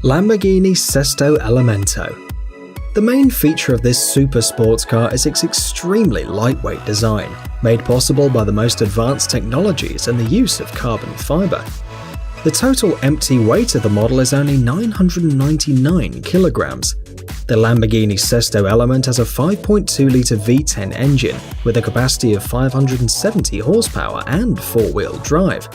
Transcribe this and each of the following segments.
Lamborghini Sesto Elemento. The main feature of this super sports car is its extremely lightweight design, made possible by the most advanced technologies and the use of carbon fiber. The total empty weight of the model is only 999 kilograms. The Lamborghini Sesto Element has a 5.2-litre V10 engine with a capacity of 570 horsepower and four-wheel drive.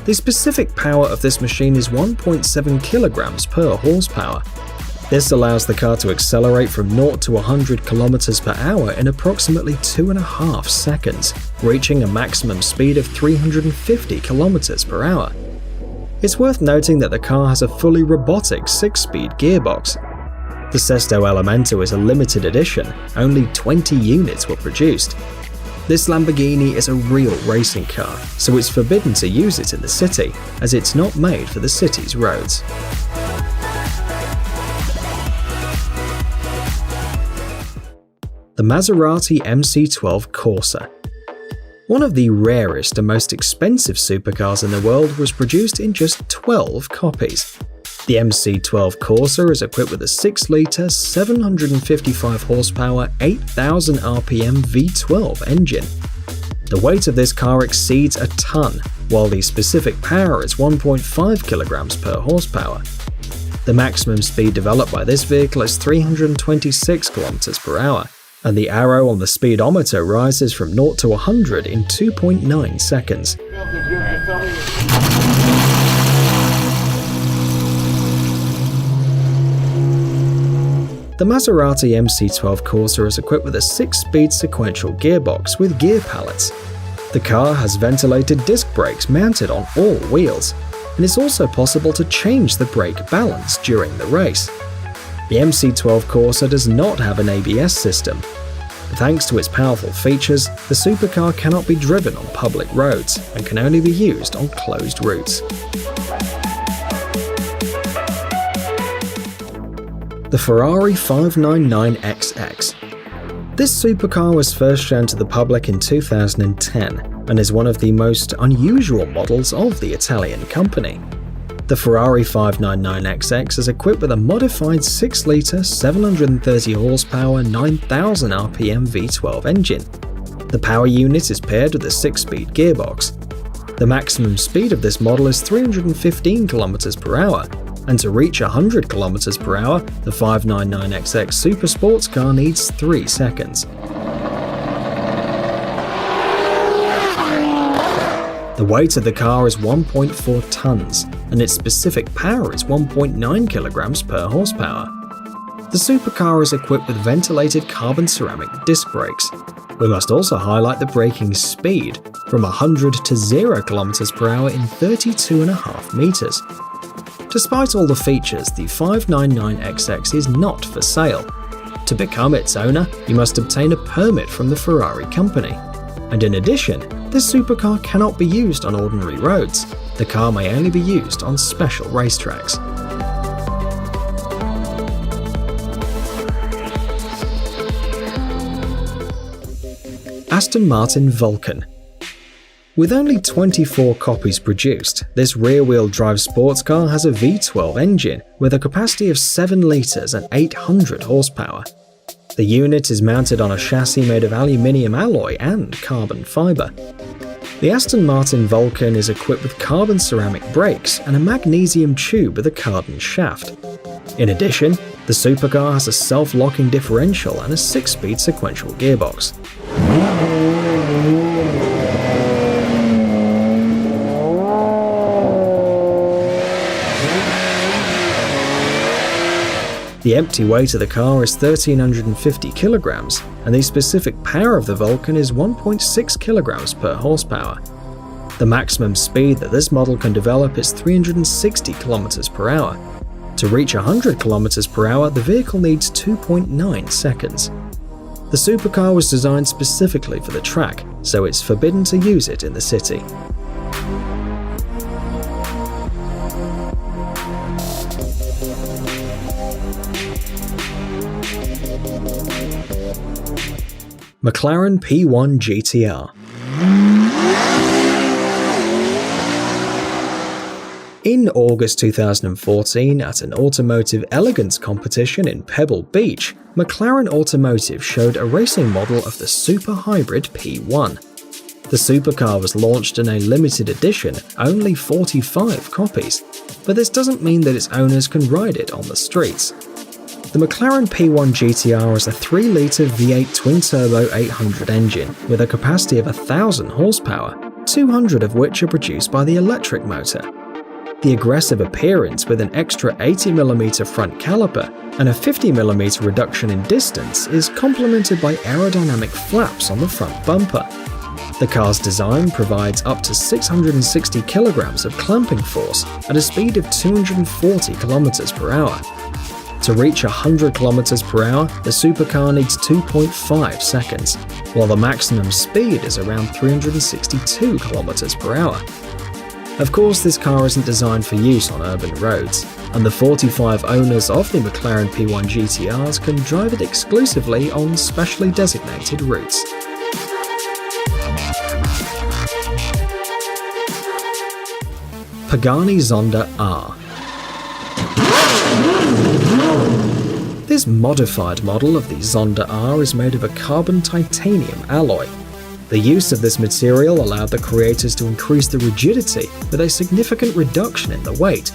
The specific power of this machine is 1.7 kilograms per horsepower. This allows the car to accelerate from 0 to 100 kilometers per hour in approximately 2.5 seconds, reaching a maximum speed of 350 kilometers per hour. It's worth noting that the car has a fully robotic 6-speed gearbox. The Sesto Elemento is a limited edition, only 20 units were produced. This Lamborghini is a real racing car, so it's forbidden to use it in the city, as it's not made for the city's roads. The Maserati MC12 Corsa. One of the rarest and most expensive supercars in the world was produced in just 12 copies. The MC12 Corsa is equipped with a 6-litre, 755 horsepower, 8,000 RPM V12 engine. The weight of this car exceeds a ton, while the specific power is 1.5 kilograms per horsepower. The maximum speed developed by this vehicle is 326 kilometers per hour, and the arrow on the speedometer rises from 0 to 100 in 2.9 seconds. The Maserati MC12 Corsa is equipped with a 6-speed sequential gearbox with gear pallets. The car has ventilated disc brakes mounted on all wheels, and it's also possible to change the brake balance during the race. The MC12 Corsa does not have an ABS system. Thanks to its powerful features, the supercar cannot be driven on public roads and can only be used on closed routes. The Ferrari 599XX. This supercar was first shown to the public in 2010 and is one of the most unusual models of the Italian company. The Ferrari 599XX is equipped with a modified 6-litre, 730 horsepower, 9,000 RPM V12 engine. The power unit is paired with a 6-speed gearbox. The maximum speed of this model is 315 kilometers per hour, and to reach 100 kilometers per hour, the 599XX super sports car needs 3 seconds. The weight of the car is 1.4 tons, and its specific power is 1.9 kilograms per horsepower. The supercar is equipped with ventilated carbon ceramic disc brakes. We must also highlight the braking speed, from 100 to 0 kilometers per hour in 32.5 meters. Despite all the features, the 599XX is not for sale. To become its owner, you must obtain a permit from the Ferrari company. And in addition, this supercar cannot be used on ordinary roads. The car may only be used on special racetracks. Aston Martin Vulcan. With only 24 copies produced, this rear-wheel drive sports car has a V12 engine with a capacity of 7 litres and 800 horsepower. The unit is mounted on a chassis made of aluminium alloy and carbon fibre. The Aston Martin Vulcan is equipped with carbon ceramic brakes and a magnesium tube with a carbon shaft. In addition, the supercar has a self-locking differential and a 6-speed sequential gearbox. The empty weight of the car is 1,350 kilograms, and the specific power of the Vulcan is 1.6 kilograms per horsepower. The maximum speed that this model can develop is 360 kilometers per hour. To reach 100 kilometers per hour, the vehicle needs 2.9 seconds. The supercar was designed specifically for the track, so it's forbidden to use it in the city. McLaren P1 GTR. In August 2014, at an automotive elegance competition in Pebble Beach, McLaren Automotive showed a racing model of the Super Hybrid P1. The supercar was launched in a limited edition, only 45 copies, but this doesn't mean that its owners can ride it on the streets. The McLaren P1 GTR is a 3-litre V8 twin-turbo 800 engine with a capacity of 1,000 horsepower, 200 of which are produced by the electric motor. The aggressive appearance with an extra 80mm front caliper and a 50mm reduction in distance is complemented by aerodynamic flaps on the front bumper. The car's design provides up to 660 kilograms of clamping force at a speed of 240 kilometers per hour. To reach 100 kilometers per hour, the supercar needs 2.5 seconds, while the maximum speed is around 362 kilometers per hour. Of course, this car isn't designed for use on urban roads, and the 45 owners of the McLaren P1 GTRs can drive it exclusively on specially designated routes. Pagani Zonda R. This modified model of the Zonda R is made of a carbon titanium alloy. The use of this material allowed the creators to increase the rigidity with a significant reduction in the weight.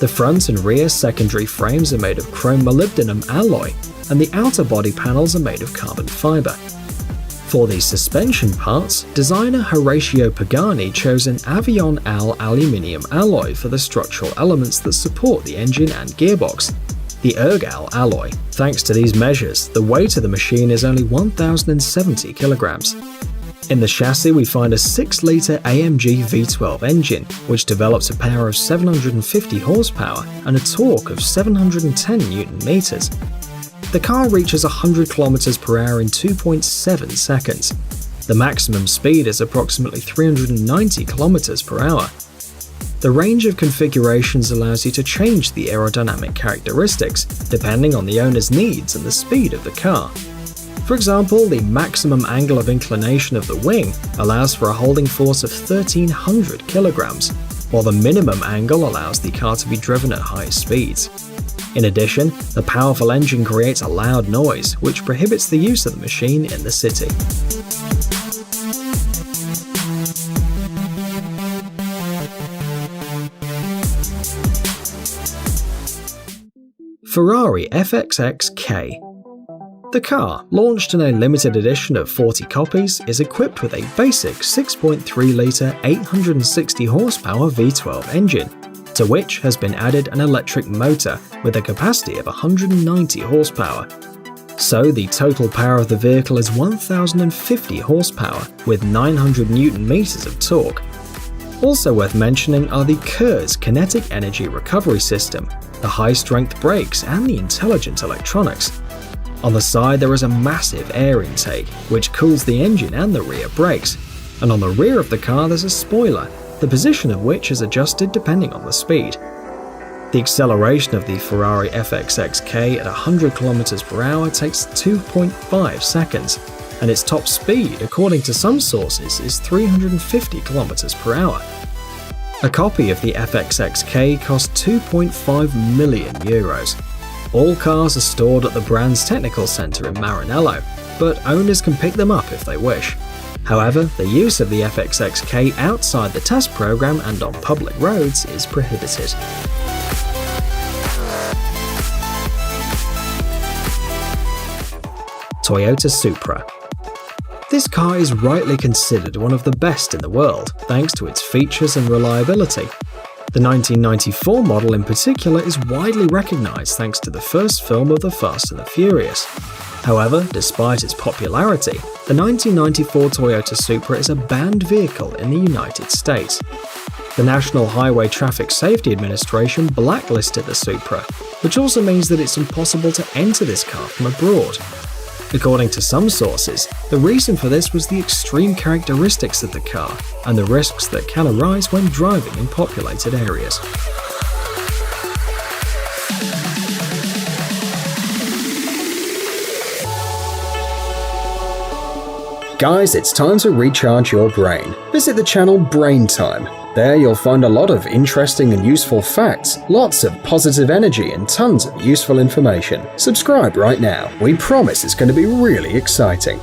The front and rear secondary frames are made of chrome molybdenum alloy, and the outer body panels are made of carbon fiber. For the suspension parts, designer Horatio Pagani chose an Aviation aluminium alloy for the structural elements that support the engine and gearbox, the Ergal alloy. Thanks to these measures, the weight of the machine is only 1,070 kilograms. In the chassis, we find a 6-litre AMG V12 engine, which develops a power of 750 horsepower and a torque of 710 Nm. The car reaches 100 km per hour in 2.7 seconds. The maximum speed is approximately 390 km per hour. The range of configurations allows you to change the aerodynamic characteristics depending on the owner's needs and the speed of the car. For example, the maximum angle of inclination of the wing allows for a holding force of 1,300 kilograms, while the minimum angle allows the car to be driven at high speeds. In addition, the powerful engine creates a loud noise, which prohibits the use of the machine in the city. Ferrari FXX-K. The car, launched in a limited edition of 40 copies, is equipped with a basic 6.3-litre 860 horsepower V12 engine, to which has been added an electric motor with a capacity of 190 horsepower. So the total power of the vehicle is 1,050 horsepower with 900 Nm of torque. Also worth mentioning are the KERS kinetic energy recovery system, the high-strength brakes and the intelligent electronics. On the side there is a massive air intake, which cools the engine and the rear brakes, and on the rear of the car there's a spoiler, the position of which is adjusted depending on the speed. The acceleration of the Ferrari FXX-K at 100 km per hour takes 2.5 seconds, and its top speed, according to some sources, is 350 km per hour. A copy of the FXX-K costs 2.5 million euros. All cars are stored at the brand's technical centre in Maranello, but owners can pick them up if they wish. However, the use of the FXX-K outside the test program and on public roads is prohibited. Toyota Supra. This car is rightly considered one of the best in the world, thanks to its features and reliability. The 1994 model in particular is widely recognised thanks to the first film of The Fast and the Furious. However, despite its popularity, the 1994 Toyota Supra is a banned vehicle in the United States. The National Highway Traffic Safety Administration blacklisted the Supra, which also means that it's impossible to enter this car from abroad. According to some sources, the reason for this was the extreme characteristics of the car and the risks that can arise when driving in populated areas. Guys, it's time to recharge your brain. Visit the channel Brain Time. There you'll find a lot of interesting and useful facts, lots of positive energy and tons of useful information. Subscribe right now. We promise it's going to be really exciting.